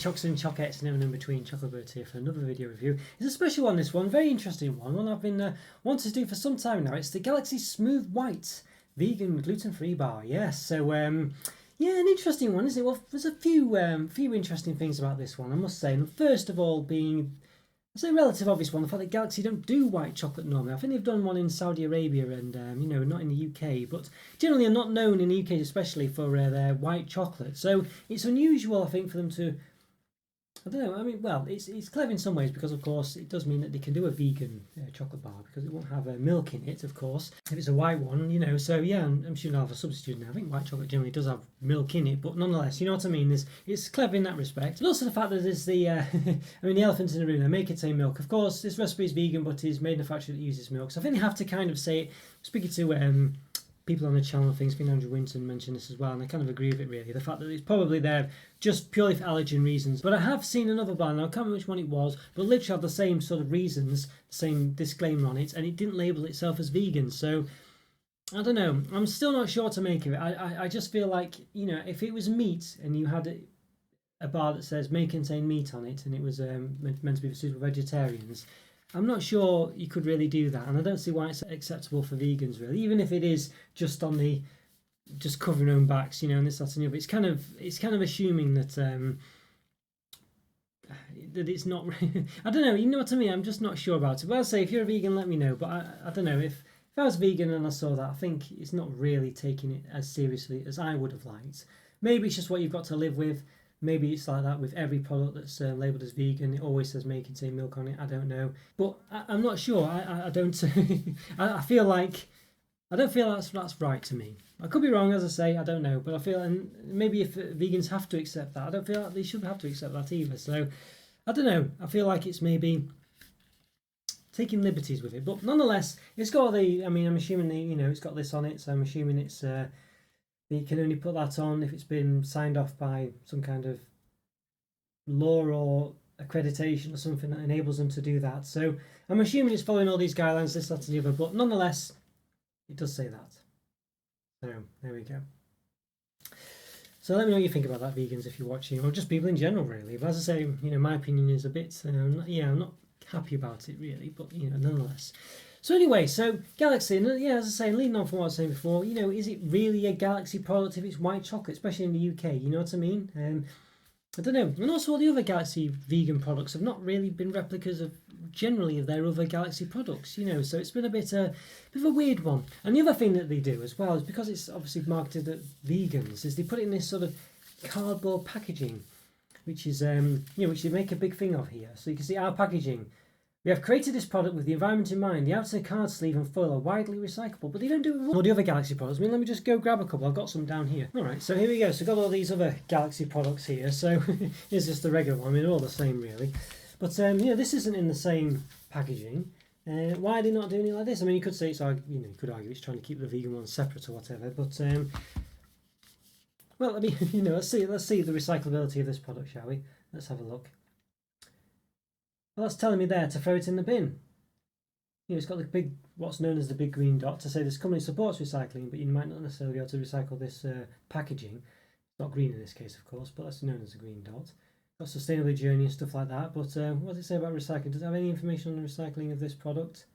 Chocks and Chocettes and everything in between, Chocobird here for another video review. It's a special one, this one, very interesting one I've been wanting to do for some time now. It's the Galaxy Smooth White vegan gluten-free bar. Yes, so yeah, an interesting one, isn't it? Well, there's a few interesting things about this one, I must say. And first of all, being it's a relative obvious one, the fact that Galaxy don't do white chocolate normally. I think they've done one in Saudi Arabia and you know, not in the UK, but generally are not known in the UK especially for their white chocolate. So it's unusual, I think, for them to, I don't know, I mean, well, it's clever in some ways because, of course, it does mean that they can do a vegan chocolate bar because it won't have milk in it, of course, if it's a white one, you know. So, yeah, I'm sure they'll have a substitute now. I think white chocolate generally does have milk in it, but nonetheless, you know what I mean? It's clever in that respect. And also the fact that there's the, I mean, the elephant in the room, they may contain milk. Of course, this recipe is vegan, but is made in a factory that uses milk. So I think they have to kind of say it, speaking to people on the channel and things. I think Andrew Winton mentioned this as well, and I kind of agree with it really. The fact that it's probably there just purely for allergen reasons. But I have seen another bar, now I can't remember which one it was, but literally had the same sort of reasons, the same disclaimer on it, and it didn't label itself as vegan. So I don't know. I'm still not sure what to make of it. I just feel like, you know, if it was meat and you had a bar that says may contain meat on it and it was meant to be for suitable vegetarians, I'm not sure you could really do that, and I don't see why it's acceptable for vegans really, even if it is just on the covering their own backs, you know, and this, that, and the other. It's kind of assuming that that it's not. I don't know. You know what I mean? I'm just not sure about it. But I'll say if you're a vegan, let me know. But I don't know if I was vegan and I saw that, I think it's not really taking it as seriously as I would have liked. Maybe it's just what you've got to live with. Maybe it's like that with every product that's labelled as vegan. It always says may contain milk on it. I don't know, but I'm not sure. I don't. I feel like I don't feel that's right to me. I could be wrong, as I say. I don't know, but I feel, and maybe if vegans have to accept that, I don't feel like they should have to accept that either. So I don't know. I feel like it's maybe taking liberties with it, but nonetheless, it's got the. I mean, I'm assuming it's got this on it, so I'm assuming it's. You can only put that on if it's been signed off by some kind of law or accreditation or something that enables them to do that. So I'm assuming it's following all these guidelines, this, that, and the other, but nonetheless, it does say that. So there we go. So let me know what you think about that, vegans, if you're watching, or just people in general, really. But as I say, you know, my opinion is a bit, I'm not happy about it, really, but, you know, nonetheless. So anyway, so Galaxy, and yeah, as I say, leading on from what I was saying before, you know, is it really a Galaxy product if it's white chocolate, especially in the UK? You know what I mean? I don't know. And also all the other Galaxy vegan products have not really been replicas of generally of their other Galaxy products, you know, so it's been a bit of a weird one. And the other thing that they do as well is because it's obviously marketed at vegans, is they put it in this sort of cardboard packaging, which is, which they make a big thing of here. So you can see our packaging. We have created this product with the environment in mind. The outer card sleeve and foil are widely recyclable, but they don't do it with all the other Galaxy products. I mean, let me just go grab a couple. I've got some down here. All right, so here we go. So I've got all these other Galaxy products here. So here's just the regular one. I mean, they're all the same, really. But, this isn't in the same packaging. Why are they not doing it like this? I mean, you could say it's, you could argue it's trying to keep the vegan ones separate or whatever. But, well, I mean, let's see the recyclability of this product, shall we? Let's have a look. Well, that's telling me there to throw it in the bin. You know, it's got the big, what's known as the big green dot to say this company supports recycling, but you might not necessarily be able to recycle this packaging. It's not green in this case, of course, but that's known as a green dot. Got sustainability journey and stuff like that. But what does it say about recycling? Does it have any information on the recycling of this product?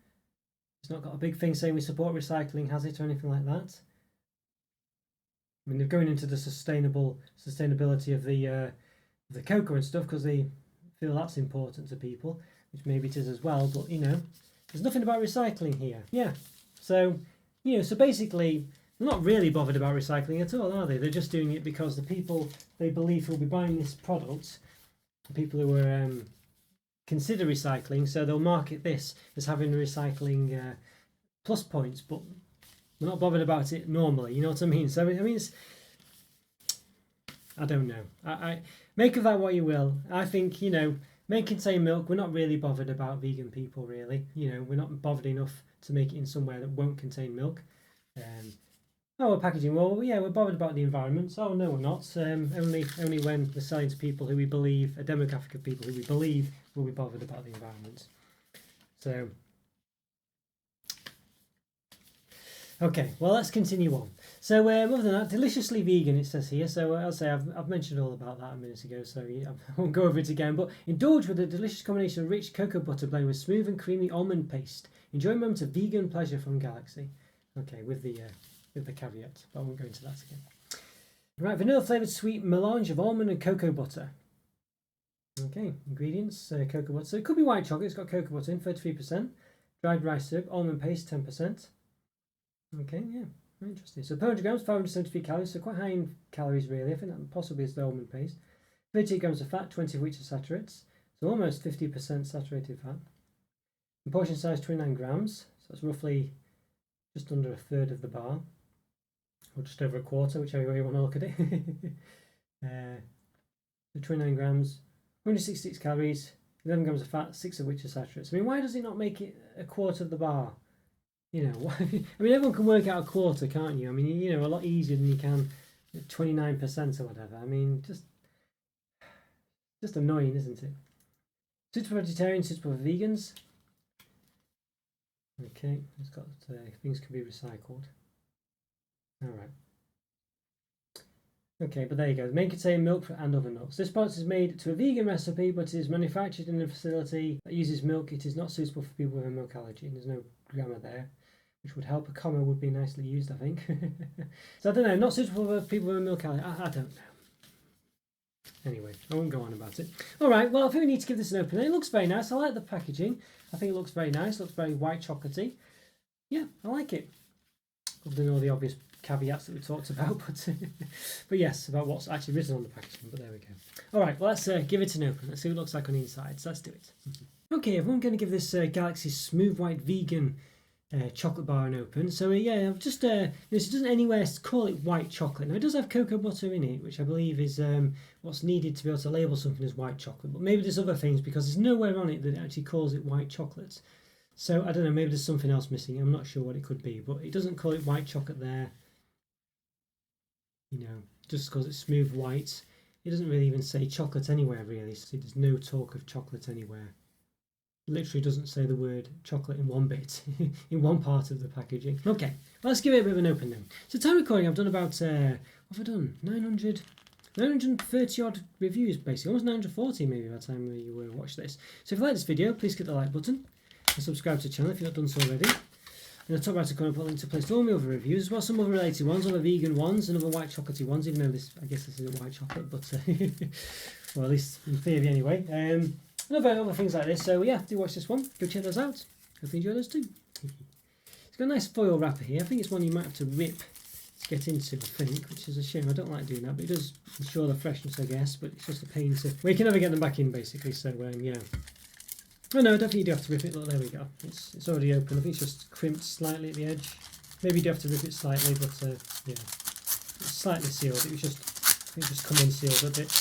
It's not got a big thing saying we support recycling, has it, or anything like that? I mean, they're going into the sustainability of the cocoa and stuff because they feel that's important to people, which maybe it is as well, but there's nothing about recycling here. Yeah, so so basically they're not really bothered about recycling at all, are they? They're just doing it because the people they believe who will be buying this product, the people who are consider recycling, so they'll market this as having recycling plus points, but they're not bothered about it normally, you know what I mean? So I mean, it's, I don't know. I make of that what you will. I think, may contain milk. We're not really bothered about vegan people, really. We're not bothered enough to make it in somewhere that won't contain milk. We're packaging. Well, yeah, we're bothered about the environment. Oh, no, we're not. Only when we're selling to people who we believe, a demographic of people who we believe will be bothered about the environment. So, Okay, well, let's continue on. So, other than that, deliciously vegan, it says here. So, I'll say I've mentioned all about that a minute ago, so yeah, I won't go over it again. But indulge with a delicious combination of rich cocoa butter blended with smooth and creamy almond paste. Enjoy a moment of vegan pleasure from Galaxy. Okay, with the caveat, but I won't go into that again. Right, vanilla flavoured sweet melange of almond and cocoa butter. Okay, ingredients, cocoa butter. So it could be white chocolate, it's got cocoa butter in, 33%. Dried rice syrup, almond paste, 10%. Okay, yeah, very interesting. So 400 grams, 573 calories, so quite high in calories really. I think that possibly is the almond paste. 30 grams of fat, 20 of which are saturates. So almost 50% saturated fat. And portion size 29 grams, so that's roughly just under a third of the bar. Or just over a quarter, whichever way you want to look at it. So 29 grams, 166 calories, 11 grams of fat, 6 of which are saturates. I mean, why does it not make it a quarter of the bar? You know, I mean, everyone can work out a quarter, can't you? I mean, you know, a lot easier than you can 29% or whatever. I mean, just annoying, isn't it? Suitable for vegetarians, suitable for vegans. Okay, it's got things can be recycled. All right. Okay, but there you go. The main contain milk and other nuts. This product is made to a vegan recipe, but it is manufactured in a facility that uses milk. It is not suitable for people with a milk allergy, and there's no grammar there, which would help. A comma would be nicely used, I think. So I don't know. Not suitable for people with a milk allergy. I don't know. Anyway, I won't go on about it. All right. Well, I think we need to give this an open. It looks very nice. I like the packaging. I think it looks very nice. It looks very white chocolatey. Yeah, I like it. Other than all the obvious caveats that we talked about, but yes, about what's actually written on the packaging. But there we go. All right, well, let's give it an open. Let's see what it looks like on the inside. So let's do it. Okay, everyone, going to give this Galaxy Smooth White Vegan chocolate bar an open. So yeah, I've just this doesn't anywhere call it white chocolate. Now it does have cocoa butter in it, which I believe is what's needed to be able to label something as white chocolate. But maybe there's other things because there's nowhere on it that it actually calls it white chocolate. So I don't know, maybe there's something else missing. I'm not sure what it could be, but it doesn't call it white chocolate there. You know, just because it's smooth white. It doesn't really even say chocolate anywhere really. So there's no talk of chocolate anywhere. It literally doesn't say the word chocolate in one bit, in one part of the packaging. Okay, well, let's give it a bit of an open then. So time recording, I've done about, what have I done? 930 odd reviews basically, almost 940 maybe by the time you watch this. So if you like this video, please click the like button and subscribe to the channel if you've not done so already. In the top right corner, I'll put a link to place all my other reviews, as well as some other related ones, other vegan ones, and other white chocolatey ones, even though I guess this isn't white chocolate, but, well, at least in theory anyway. And other things like this, so yeah, do watch this one, go check those out, hope you enjoy those too. It's got a nice foil wrapper here, I think it's one you might have to rip to get into, I think, which is a shame, I don't like doing that, but it does ensure the freshness, I guess, but it's just a pain to, well, you can never get them back in, basically, so, yeah. Oh no, I don't think you do have to rip it. Look, there we go. It's already open. I think it's just crimped slightly at the edge. Maybe you do have to rip it slightly, but yeah, it's slightly sealed. It was just come unsealed a bit.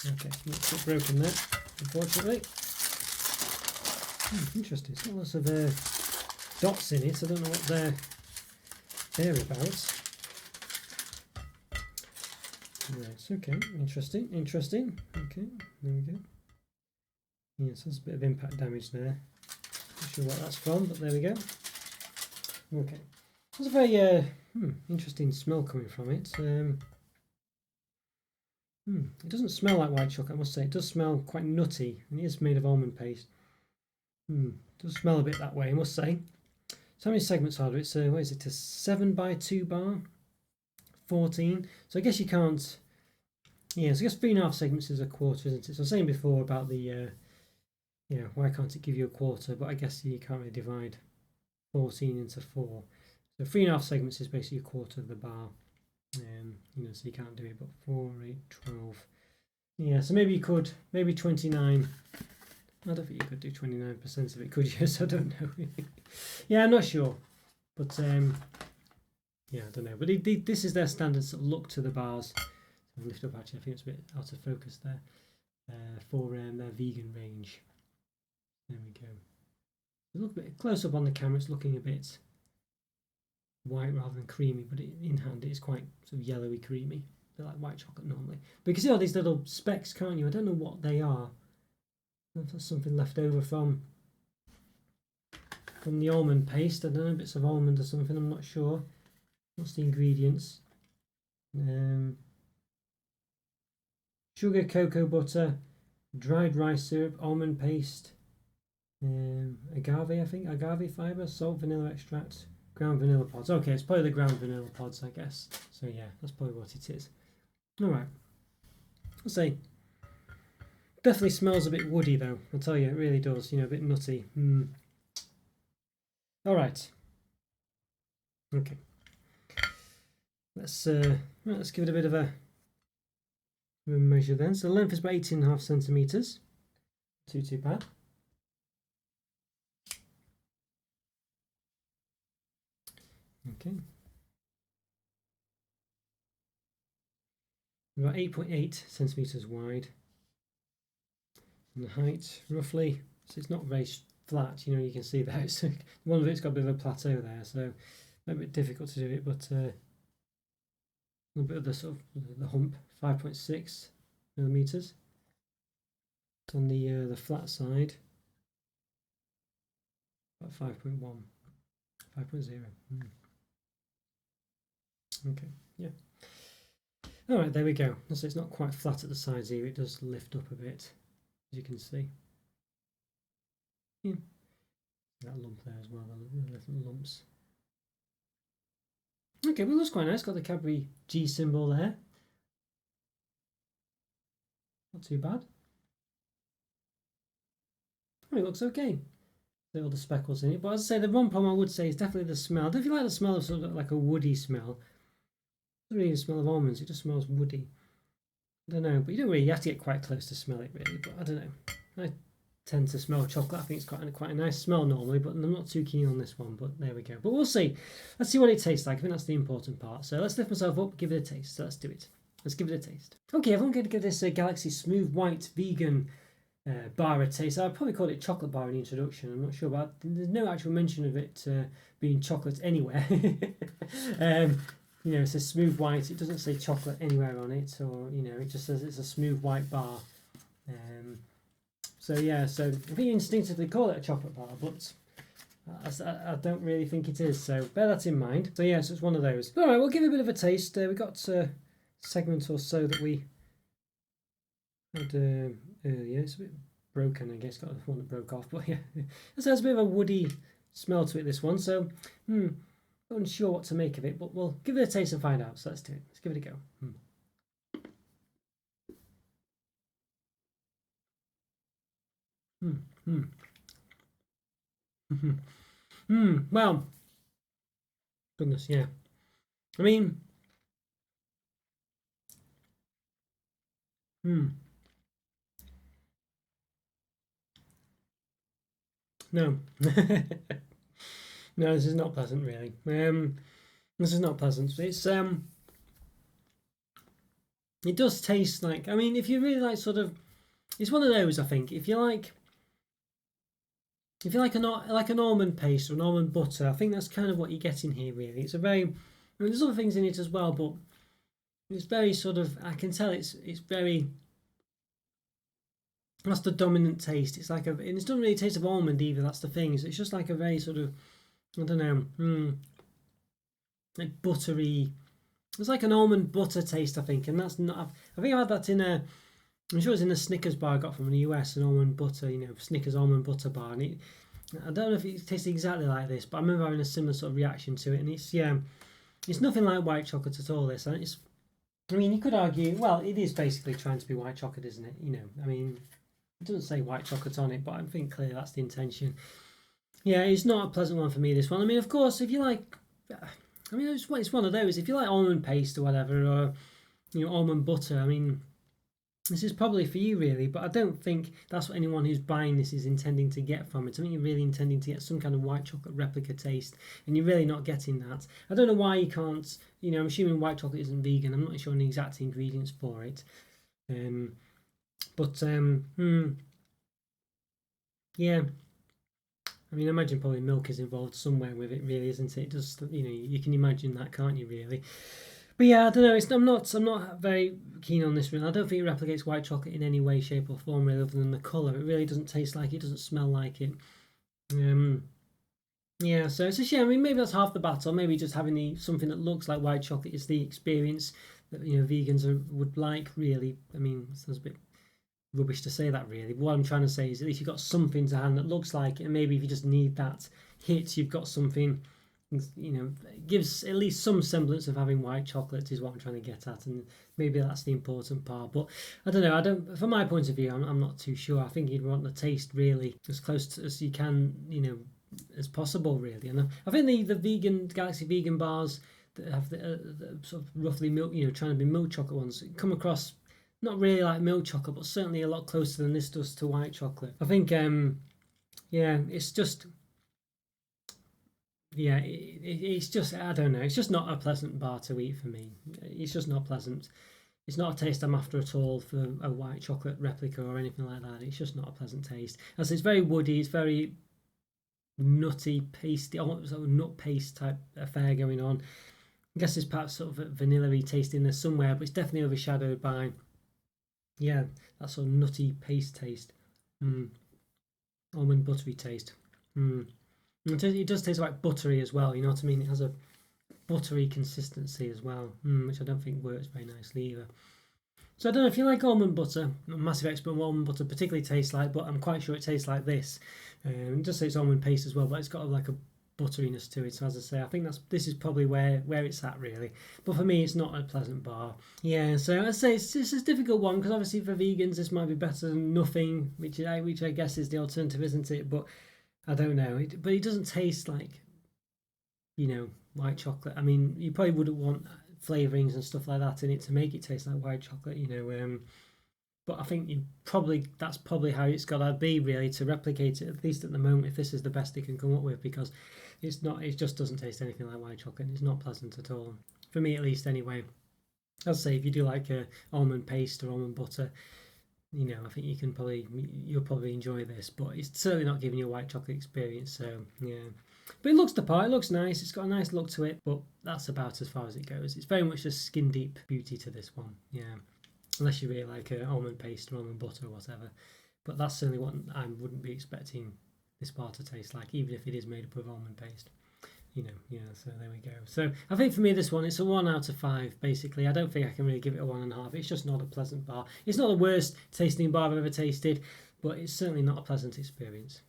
Okay, it's a bit broken there, unfortunately. Interesting. It's got lots of dots in it. I don't know what they're about. Right. Okay. Interesting. Okay. There we go. Yes, there's a bit of impact damage there. Not sure what that's from, but there we go. Okay. There's a very interesting smell coming from it. It doesn't smell like white chocolate, I must say. It does smell quite nutty, and it is made of almond paste. It does smell a bit that way, I must say. So how many segments are there? It's what is it? A 7x2 bar, 14. So I guess you can't. Yeah, so I guess 3.5 segments is a quarter, isn't it? So I was saying before about the. Yeah, why can't it give you a quarter? But I guess you can't really divide 14 into 4. So 3.5 segments is basically a quarter of the bar. You know, so you can't do it, but 4, 8, 12. Yeah, so maybe you could, maybe 29. I don't think you could do 29% of it, could you? So I don't know. Yeah, I'm not sure. But, yeah, I don't know. But this is their standard sort of look to the bars. So I'll lift up actually, I think it's a bit out of focus there. For their vegan range. There we go. Look a bit close up on the camera, it's looking a bit white rather than creamy, but in hand it is quite sort of yellowy creamy, a bit like white chocolate normally. But you can see all these little specks, can't you? I don't know what they are. I don't know if that's something left over from from the almond paste. I don't know, bits of almond or something, I'm not sure. What's the ingredients? Sugar, cocoa butter, dried rice syrup, almond paste, agave, I think, agave fibre, salt, vanilla extract, ground vanilla pods. Okay, it's probably the ground vanilla pods, I guess. So yeah, that's probably what it is. Alright. I'll say, definitely smells a bit woody though, I'll tell you, it really does, you know, a bit nutty. Alright. Okay. Let's give it a bit of a measure then. So the length is about 18.5 centimetres. Too bad. Okay. About 8.8 centimetres wide. And the height, roughly, so it's not very flat, you know, you can see that. It's, one of it's got a bit of a plateau there, so a bit difficult to do it, but a little bit of the sort of the hump, 5.6 millimeters. It's on the flat side, about 5.1, 5.0. Okay, yeah. All right, there we go. So it's not quite flat at the sides here. It does lift up a bit, as you can see. Yeah. That lump there as well, the little lumps. Okay, well that's quite nice. Got the Cadbury G symbol there. Not too bad. Oh, it looks okay. There are all the speckles in it, but as I say, the one problem I would say is definitely the smell. If you like the smell of sort of like a woody smell, it doesn't really smell of almonds. It just smells woody. I don't know, but you don't really have to get quite close to smell it really. But I don't know. I tend to smell chocolate. I think it's quite a nice smell normally, but I'm not too keen on this one. But there we go. But we'll see. Let's see what it tastes like. I think that's the important part. So let's lift myself up, give it a taste. So let's do it. Let's give it a taste. Okay, everyone, going to give this Galaxy Smooth White Vegan bar a taste. I'd probably call it chocolate bar in the introduction. I'm not sure, but there's no actual mention of it being chocolate anywhere. You know, it says smooth white. It doesn't say chocolate anywhere on it, or you know, it just says it's a smooth white bar. So yeah, so I think you instinctively call it a chocolate bar, but I don't really think it is. So bear that in mind. So yeah, so it's one of those. All right, we'll give it a bit of a taste. We got a segment or so that we had earlier. It's a bit broken, I guess. Got the one that broke off, but yeah, it has a bit of a woody smell to it. This one, so unsure what to make of it, but we'll give it a taste and find out. So let's do it. Let's give it a go. Well, goodness, yeah. I mean, no. No, this is not pleasant, really. This is not pleasant. It's it does taste like. I mean, if you really like, sort of, it's one of those. I think if you like an almond paste or an almond butter, I think that's kind of what you're getting here. Really, it's a very. I mean, there's other things in it as well, but it's very sort of. I can tell it's very. That's the dominant taste. It's like and it doesn't really taste of almond either. That's the thing. It's just like a very sort of. I don't know, like buttery. It's like an almond butter taste, I think, and that's not. I think I had that in a. I'm sure it's in a Snickers bar I got from the US, an almond butter, you know, Snickers almond butter bar, and I don't know if it tastes exactly like this, but I remember having a similar sort of reaction to it, and it's nothing like white chocolate at all. This, and it's. I mean, you could argue, well, it is basically trying to be white chocolate, isn't it? You know, I mean, it doesn't say white chocolate on it, but I think clearly that's the intention. Yeah, it's not a pleasant one for me, this one. I mean, of course, if you like, I mean, it's one of those. If you like almond paste or whatever, or you know, almond butter, I mean, this is probably for you, really. But I don't think that's what anyone who's buying this is intending to get from it. I think you're really intending to get some kind of white chocolate replica taste, and you're really not getting that. I don't know why you can't. You know, I'm assuming white chocolate isn't vegan. I'm not sure on the exact ingredients for it. Yeah. I mean, I imagine probably milk is involved somewhere with it, really, isn't it? Just, you know, you can imagine that, can't you, really? But yeah, I don't know. I'm not very keen on this. Really, I don't think it replicates white chocolate in any way, shape, or form, really, other than the colour. It really doesn't taste like it. Doesn't smell like it. Yeah, so it's a shame. I mean, maybe that's half the battle. Maybe just having something that looks like white chocolate is the experience that vegans would like. Really, I mean, it sounds a bit rubbish to say that. Really, but what I'm trying to say is at least you've got something to hand that looks like it. And maybe if you just need that hit, you've got something. Gives at least some semblance of having white chocolate is what I'm trying to get at, and maybe that's the important part. But I don't know. I don't. From my point of view, I'm not too sure. I think you'd want the taste really as close to, as you can, as possible, really. And I think the vegan Galaxy vegan bars that have the sort of roughly milk, trying to be milk chocolate ones, come across not really like milk chocolate, but certainly a lot closer than this does to white chocolate. I think, yeah, it's just, yeah, it's just, I don't know, it's just not a pleasant bar to eat for me. It's just not pleasant. It's not a taste I'm after at all for a white chocolate replica or anything like that. It's just not a pleasant taste. As it's very woody, it's very nutty, pasty, almost sort of nut paste type affair going on. I guess there's perhaps sort of a vanilla-y taste in there somewhere, but it's definitely overshadowed by, yeah, that sort of nutty paste taste. Mm. Almond buttery taste. Mm. It does taste like buttery as well, you know what I mean? It has a buttery consistency as well, which I don't think works very nicely either. So I don't know if you like almond butter. I'm a massive expert on what almond butter particularly tastes like, but I'm quite sure it tastes like this. It does say it's almond paste as well, but it's got like a butteriness to it. So as I say, I think this is probably where it's at really. But for me, it's not a pleasant bar. Yeah, so I'd say it's a difficult one because obviously for vegans this might be better than nothing, which I guess is the alternative, isn't it? But I don't know. But it doesn't taste like white chocolate. I mean, you probably wouldn't want flavorings and stuff like that in it to make it taste like white chocolate, but I think that's probably how it's got to be really to replicate it, at least at the moment, if this is the best it can come up with, because it just doesn't taste anything like white chocolate and it's not pleasant at all for me, at least anyway. As I say, if you do like almond paste or almond butter, I think you'll probably enjoy this, but it's certainly not giving you a white chocolate experience. So yeah, but it looks the part. It looks nice. It's got a nice look to it, but that's about as far as it goes. It's very much a skin deep beauty to this one. Yeah, unless you really like almond paste or almond butter or whatever. But that's certainly what I wouldn't be expecting this bar to taste like, even if it is made up of almond paste. Yeah, so there we go. So I think for me this one, it's a 1 out of 5 basically. I don't think I can really give it a 1.5. It's just not a pleasant bar. It's not the worst tasting bar I've ever tasted, but it's certainly not a pleasant experience.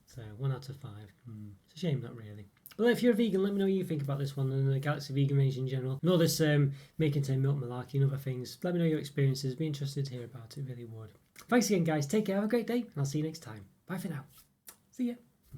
So 1 out of 5. It's a shame, not really. Well, if you're a vegan, let me know what you think about this one and the Galaxy vegan range in general. And all this may contain milk malarkey and other things. Let me know your experiences. Be interested to hear about it, really would. Thanks again, guys. Take care. Have a great day, and I'll see you next time. Bye for now. See ya.